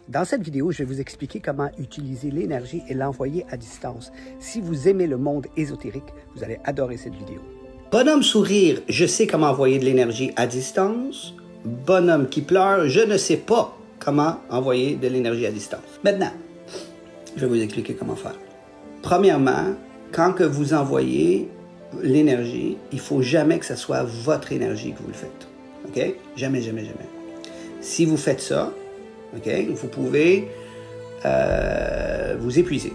Dans cette vidéo, je vais vous expliquer comment utiliser l'énergie et l'envoyer à distance. Si vous aimez le monde ésotérique, vous allez adorer cette vidéo. Bonhomme sourire, je sais comment envoyer de l'énergie à distance. Bonhomme qui pleure, je ne sais pas comment envoyer de l'énergie à distance. Maintenant, je vais vous expliquer comment faire. Premièrement, quand que vous envoyez l'énergie, il ne faut jamais que ce soit votre énergie que vous le faites. OK? Jamais, jamais, jamais. Si vous faites ça, OK, vous pouvez vous épuiser.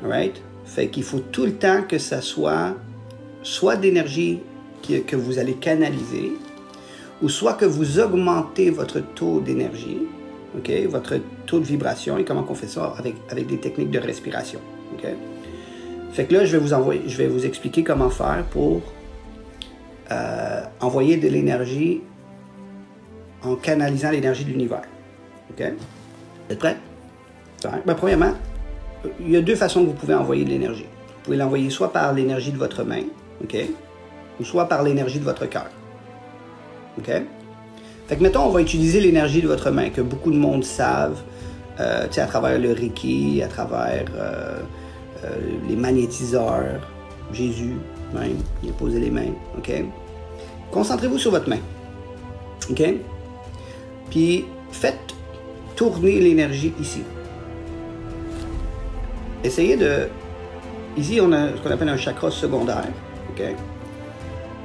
All right? Fait qu'il faut tout le temps que ça soit d'énergie que vous allez canaliser, ou soit que vous augmentez votre taux d'énergie, OK, votre taux de vibration, et comment on fait ça avec des techniques de respiration. OK? Fait que là, je vais vous expliquer comment faire pour envoyer de l'énergie en canalisant l'énergie de l'univers. OK? Vous êtes prêts? Ben, premièrement, il y a deux façons que vous pouvez envoyer de l'énergie. Vous pouvez l'envoyer soit par l'énergie de votre main, OK? Ou soit par l'énergie de votre cœur. OK? Fait que, mettons, on va utiliser l'énergie de votre main, que beaucoup de monde savent, à travers le Reiki, à travers les magnétiseurs, Jésus, même, il a posé les mains, OK? Concentrez-vous sur votre main, OK? Puis, faites tourner l'énergie ici. Essayez de... Ici, on a ce qu'on appelle un chakra secondaire, OK?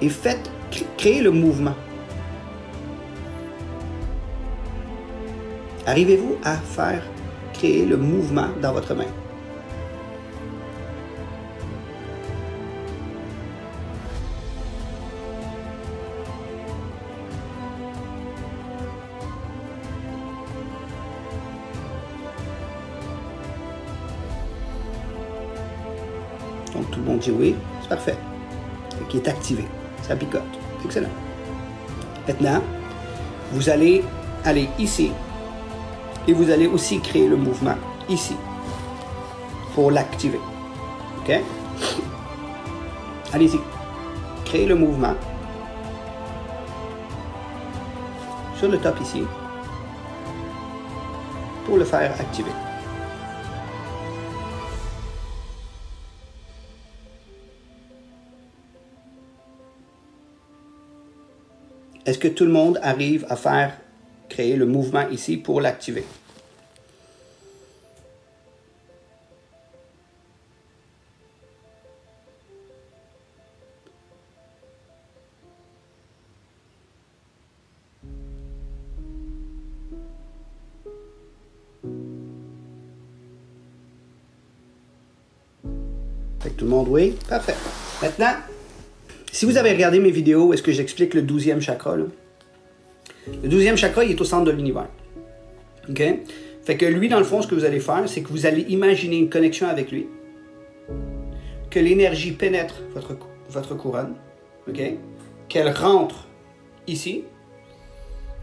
Et faites... Créez le mouvement. Arrivez-vous à faire créer le mouvement dans votre main? Donc, tout le monde dit oui, c'est parfait. Qui est activé. Ça picote. Excellent. Maintenant, vous allez aller ici et vous allez aussi créer le mouvement ici pour l'activer. OK? Allez-y. Créez le mouvement sur le top ici pour le faire activer. Est-ce que tout le monde arrive à faire créer le mouvement ici pour l'activer? Fait que tout le monde, oui? Parfait. Maintenant, si vous avez regardé mes vidéos où est-ce que j'explique le 12e chakra, là, le 12e chakra, il est au centre de l'univers. OK? Fait que lui, dans le fond, ce que vous allez faire, c'est que vous allez imaginer une connexion avec lui, que l'énergie pénètre votre couronne, OK? Qu'elle rentre ici.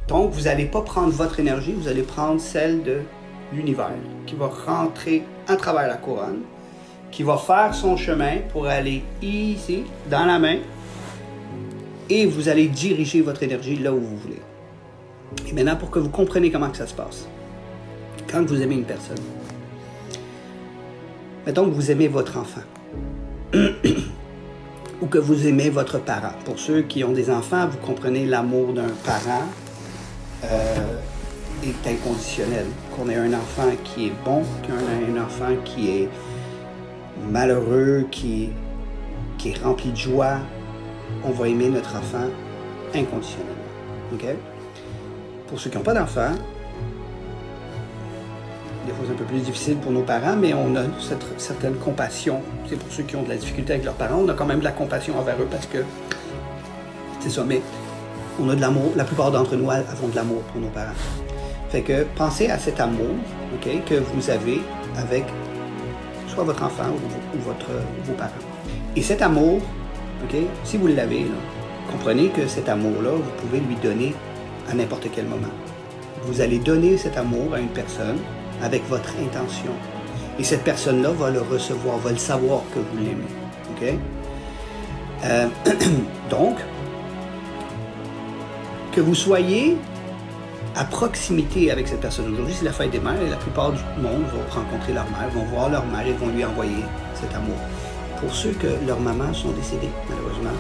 Donc, vous n'allez pas prendre votre énergie, vous allez prendre celle de l'univers, qui va rentrer à travers la couronne, qui va faire son chemin pour aller ici, dans la main, et vous allez diriger votre énergie là où vous voulez. Et maintenant, pour que vous compreniez comment que ça se passe, quand vous aimez une personne, mettons que vous aimez votre enfant, ou que vous aimez votre parent. Pour ceux qui ont des enfants, vous comprenez l'amour d'un parent est inconditionnel. Qu'on ait un enfant qui est bon, qu'on ait un enfant qui est malheureux, qui est rempli de joie, on va aimer notre enfant inconditionnellement. OK? Pour ceux qui n'ont pas d'enfants, des fois c'est un peu plus difficile pour nos parents, mais on a cette certaine compassion. C'est pour ceux qui ont de la difficulté avec leurs parents, on a quand même de la compassion envers eux parce que c'est ça, mais on a de l'amour. La plupart d'entre nous avons de l'amour pour nos parents. Fait que pensez à cet amour, OK, que vous avez avec soit votre enfant ou vos parents. Et cet amour, OK, si vous l'avez, là, comprenez que cet amour-là, vous pouvez lui donner à n'importe quel moment. Vous allez donner cet amour à une personne avec votre intention. Et cette personne-là va le recevoir, va le savoir que vous l'aimez. OK? Donc, que vous soyez à proximité avec cette personne. Aujourd'hui, c'est la fête des mères et la plupart du monde vont rencontrer leur mère, vont voir leur mère et vont lui envoyer cet amour. Pour ceux que leurs mamans sont décédées, malheureusement,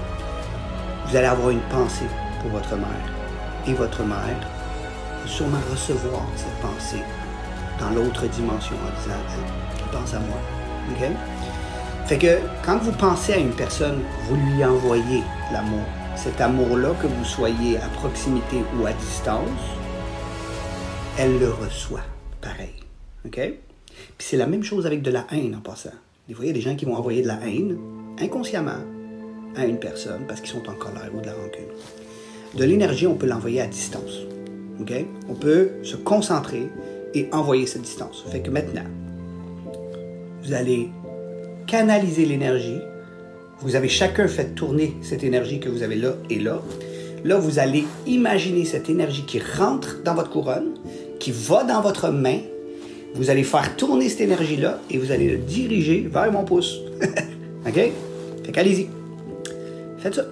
vous allez avoir une pensée pour votre mère. Et votre mère va sûrement recevoir cette pensée dans l'autre dimension en disant « pense à moi ». Okay? Fait que quand vous pensez à une personne, vous lui envoyez l'amour. Cet amour-là, que vous soyez à proximité ou à distance, elle le reçoit pareil. OK? Puis c'est la même chose avec de la haine en passant. Des fois, il y a des gens qui vont envoyer de la haine inconsciemment à une personne parce qu'ils sont en colère ou de la rancune. De l'énergie, on peut l'envoyer à distance. OK? On peut se concentrer et envoyer cette distance. Fait que maintenant, vous allez canaliser l'énergie. Vous avez chacun fait tourner cette énergie que vous avez là et là. Là, vous allez imaginer cette énergie qui rentre dans votre couronne, qui va dans votre main. Vous allez faire tourner cette énergie-là et vous allez le diriger vers mon pouce. OK? Fait qu'allez-y. Faites ça.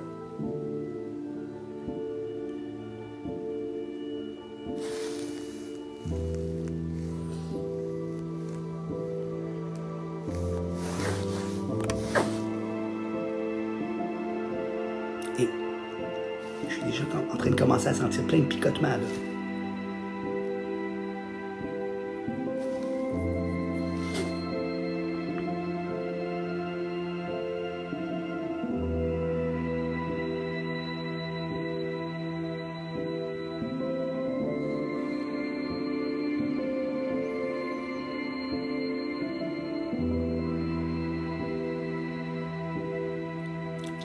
Et je suis déjà en train de commencer à sentir plein de picotements là.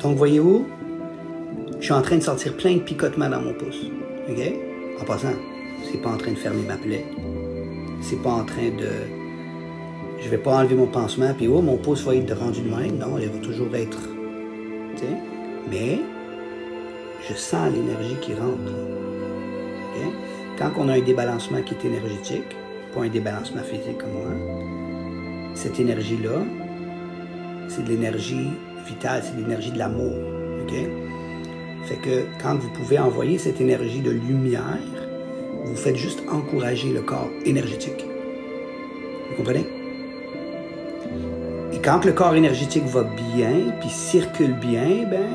Donc, voyez-vous, je suis en train de sentir plein de picotements dans mon pouce. OK? En passant, c'est pas en train de fermer ma plaie. C'est pas en train de... Je vais pas enlever mon pansement, puis oh, mon pouce va être rendu de même. Non, il va toujours être... Tu sais? Mais, je sens l'énergie qui rentre. OK? Quand on a un débalancement qui est énergétique, pas un débalancement physique comme moi, cette énergie-là, c'est de l'énergie vitale, c'est l'énergie de l'amour. OK? Fait que quand vous pouvez envoyer cette énergie de lumière, vous faites juste encourager le corps énergétique. Vous comprenez? Et quand le corps énergétique va bien, puis circule bien, ben,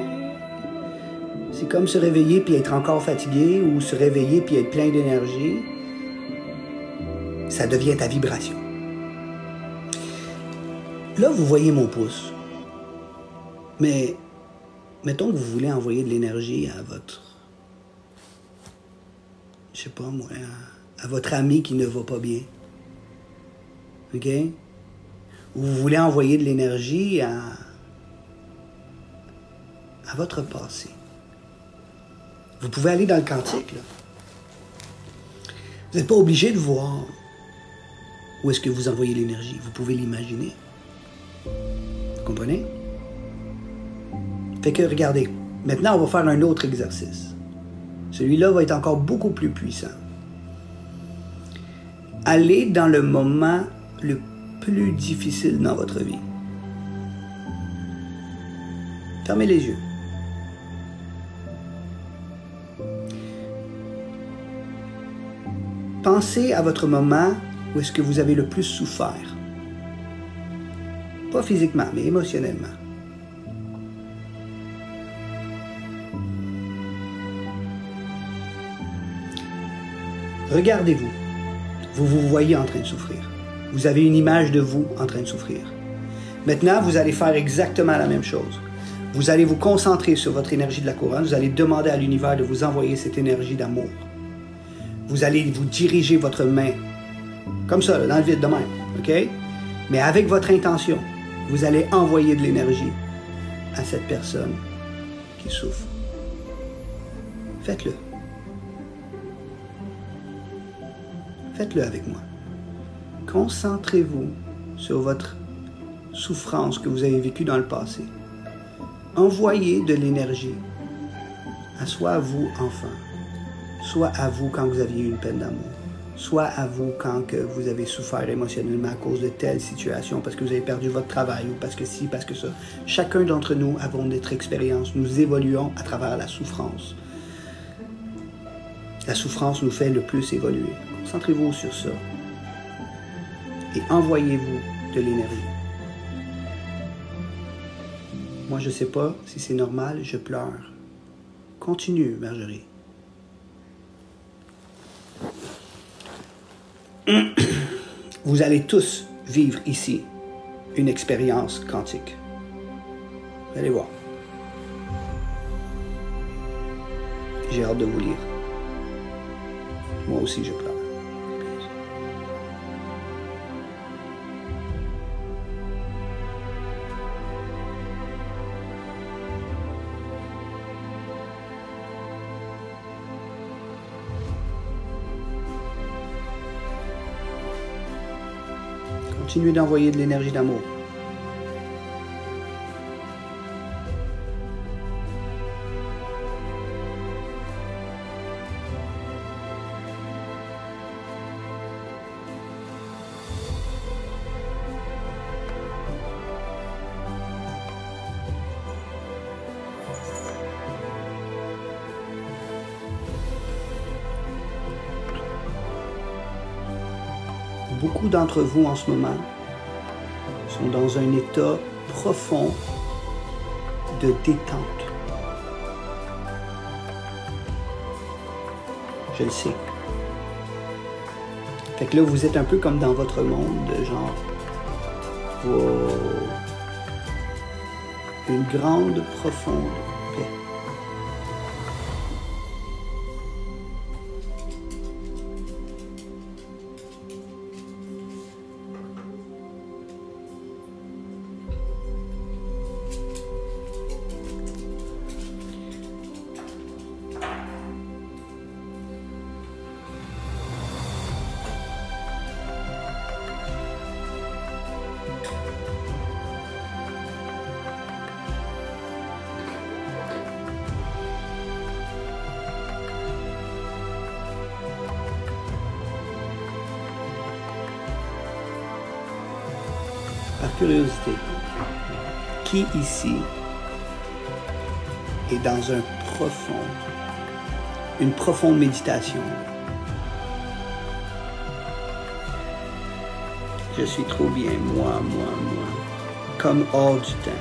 c'est comme se réveiller puis être encore fatigué, ou se réveiller puis être plein d'énergie. Ça devient ta vibration. Là, vous voyez mon pouce. Mais, mettons que vous voulez envoyer de l'énergie à votre... Je sais pas moi, à votre ami qui ne va pas bien. OK? Ou vous voulez envoyer de l'énergie à votre passé. Vous pouvez aller dans le quantique, là. Vous n'êtes pas obligé de voir où est-ce que vous envoyez l'énergie. Vous pouvez l'imaginer. Vous comprenez? Fait que, regardez, maintenant, on va faire un autre exercice. Celui-là va être encore beaucoup plus puissant. Allez dans le moment le plus difficile dans votre vie. Fermez les yeux. Pensez à votre moment où est-ce que vous avez le plus souffert. Pas physiquement, mais émotionnellement. Regardez-vous. Vous vous voyez en train de souffrir. Vous avez une image de vous en train de souffrir. Maintenant, vous allez faire exactement la même chose. Vous allez vous concentrer sur votre énergie de la couronne. Vous allez demander à l'univers de vous envoyer cette énergie d'amour. Vous allez vous diriger votre main, comme ça, là, dans le vide de même. OK? Mais avec votre intention, vous allez envoyer de l'énergie à cette personne qui souffre. Faites-le. Faites-le avec moi. Concentrez-vous sur votre souffrance que vous avez vécue dans le passé. Envoyez de l'énergie à soit à vous, enfant, soit à vous quand vous aviez une peine d'amour, soit à vous quand que vous avez souffert émotionnellement à cause de telle situation, parce que vous avez perdu votre travail, ou parce que ci, parce que ça. Chacun d'entre nous avons notre expérience. Nous évoluons à travers la souffrance. La souffrance nous fait le plus évoluer. Concentrez-vous sur ça. Et envoyez-vous de l'énergie. Moi, je ne sais pas si c'est normal, je pleure. Continue, Marjorie. Vous allez tous vivre ici une expérience quantique. Vous allez voir. J'ai hâte de vous lire. Moi aussi, je pleure. Continuez d'envoyer de l'énergie d'amour. Beaucoup d'entre vous en ce moment sont dans un état profond de détente. Je le sais. Fait que là, vous êtes un peu comme dans votre monde, genre, wow, une grande, profonde paix. Par curiosité, qui ici est dans une profonde méditation? Je suis trop bien, moi, comme hors du temps.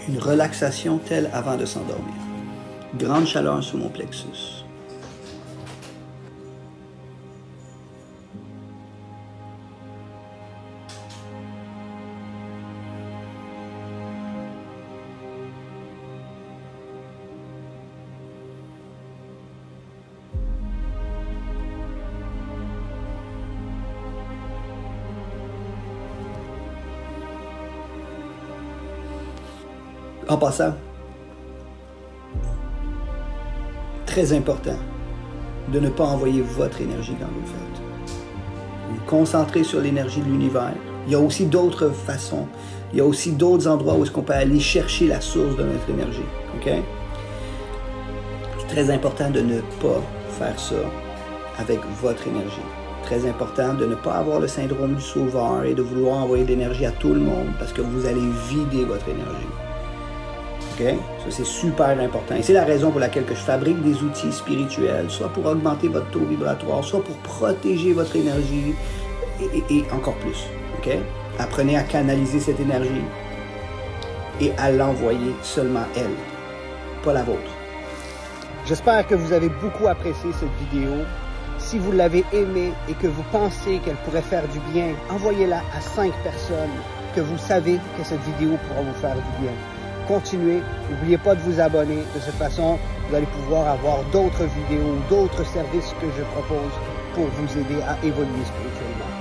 Une relaxation telle avant de s'endormir. Grande chaleur sous mon plexus. En passant, très important de ne pas envoyer votre énergie quand vous le faites. Vous vous concentrez sur l'énergie de l'univers. Il y a aussi d'autres façons. Il y a aussi d'autres endroits où est-ce qu'on peut aller chercher la source de notre énergie. OK? C'est très important de ne pas faire ça avec votre énergie. Très important de ne pas avoir le syndrome du sauveur et de vouloir envoyer de l'énergie à tout le monde parce que vous allez vider votre énergie. Okay? Ça, c'est super important. Et c'est la raison pour laquelle que je fabrique des outils spirituels, soit pour augmenter votre taux vibratoire, soit pour protéger votre énergie et encore plus. Okay? Apprenez à canaliser cette énergie et à l'envoyer seulement elle, pas la vôtre. J'espère que vous avez beaucoup apprécié cette vidéo. Si vous l'avez aimée et que vous pensez qu'elle pourrait faire du bien, envoyez-la à 5 personnes que vous savez que cette vidéo pourra vous faire du bien. Continuez, n'oubliez pas de vous abonner. De cette façon, vous allez pouvoir avoir d'autres vidéos, d'autres services que je propose pour vous aider à évoluer spirituellement.